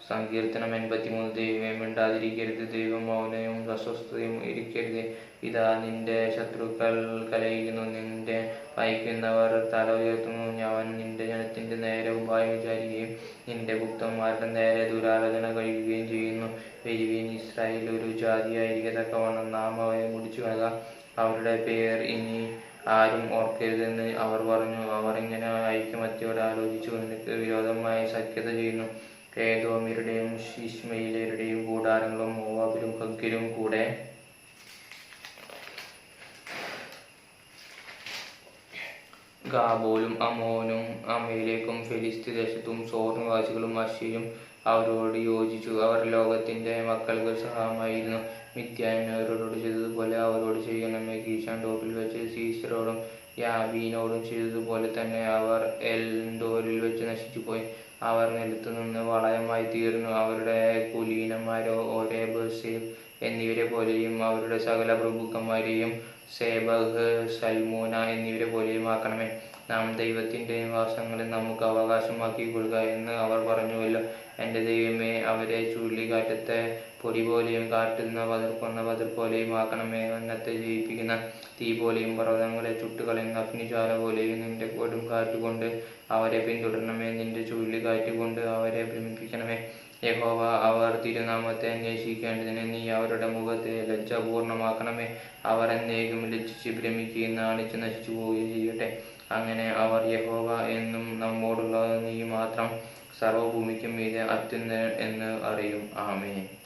സങ്കീർത്തനം 83. ദൈവമേ മിണ്ടാതിരിക്കരുത്, ദൈവം മൗനവും അസ്വസ്ഥതയും ഇരിക്കരുത്. ഇതാ നിന്റെ ശത്രുക്കൾ കലഹിക്കുന്നു, നിന്റെ പകയ്ക്കുന്നവർ തല ഉയർത്തുന്നു. അവൻ നിന്റെ ജനത്തിന്റെ നേരെ ഉപായം വിചാരിക്കുകയും നിന്റെ ഗുപ്തന്മാരുടെ നേരെ ദുരാലോചന കഴിക്കുകയും ചെയ്യുന്നു. വരുവിൻ, ഇസ്രായേൽ ഒരു ജാതിയായിരിക്കത്തക്കവണ്ണം നാം അവരെ മുടിച്ചു കളക. അവരുടെ പേർ ഇനി ആരും ഓർക്കരുതെന്ന് അവർ പറഞ്ഞു. അവർ ഇങ്ങനെ ഐകമത്യയോടെ ആലോചിച്ചു നിനക്ക് വിരോധമായി സഖ്യത ചെയ്യുന്നു. ഏദോമ്യരുടെയും ഇശ്മയേല്യരുടെയും കൂടാരങ്ങളും മോവാബിലും ഹഗ്ഗിലും കൂടെ ഗാബോലും അമ്മോനും അമ്മയിലേക്കും ഫെലിസ്ത്യ ദേശത്തും സോർ നിവാസികളും അശ്ശൂരും അവരോട് യോജിച്ചു. അവർ ലോകത്തിന്റെ മക്കൾക്ക് സഹായമായിരുന്നു. മിദ്യാൻ അവരോട് ചെയ്തതുപോലെ അവരോട് ചെയ്യണമേ. കീശാൻ ടോപ്പിൽ വെച്ച് സീസറോടും യാബീനോടും ചെയ്തതുപോലെ തന്നെ അവർ എൽദോരിൽ വെച്ച് നശിച്ചുപോയി. അവർ നിലത്തു നിന്ന് വളയമായി തീർന്നു. അവരുടെ കുലീനന്മാരോ ഓരേബ്, സേബ് എന്നിവരെ പോലെയും അവരുടെ സകല പ്രഭുക്കന്മാരെയും സേബഹ്, സൽമൂന എന്നിവരെ പോലെയും ആക്കണമേ. നാം ദൈവത്തിന്റെ നിവാസങ്ങളെ നമുക്ക് അവകാശമാക്കിക്കൊള്ളുക എന്ന് അവർ പറഞ്ഞുവല്ലോ. എൻ്റെ ദൈവമേ, അവരെ ചുഴലിക്കാറ്റത്തെ പൊടി പോലെയും കാട്ടുന്ന കൊന്ന പതിർ പോലെയും ആക്കണമേ. വന്നത്തെ ജയിപ്പിക്കുന്ന തീ പോലെയും പർവ്വതങ്ങളെ ചുട്ടുകളയുന്ന അഗ്നിജ്വാല പോലെയും നിന്റെ കൊടുങ്കാറ്റുകൊണ്ട് അവരെ പിന്തുടരണമേ. നിന്റെ ചുഴലിക്കാറ്റ് കൊണ്ട് അവരെ ഭ്രമിപ്പിക്കണമേ. യഹോവ, അവർ തിരുനാമത്തെ അന്വേഷിക്കേണ്ടതിന് നീ അവരുടെ മുഖത്തെ ലജ്ജാപൂർണമാക്കണമേ. അവർ എന്നേക്കും ലജ്ജിച്ച് ഭ്രമിക്കുകയും നാണിച്ച് നശിച്ചു പോവുകയും ചെയ്യട്ടെ. അങ്ങനെ അവർ യഹോവ എന്നും നമ്മോടുള്ള നീ മാത്രം സർവ്വഭൂമിക്കും മീതെ അത്യുന്നതൻ എന്ന് അറിയും. ആമേൻ.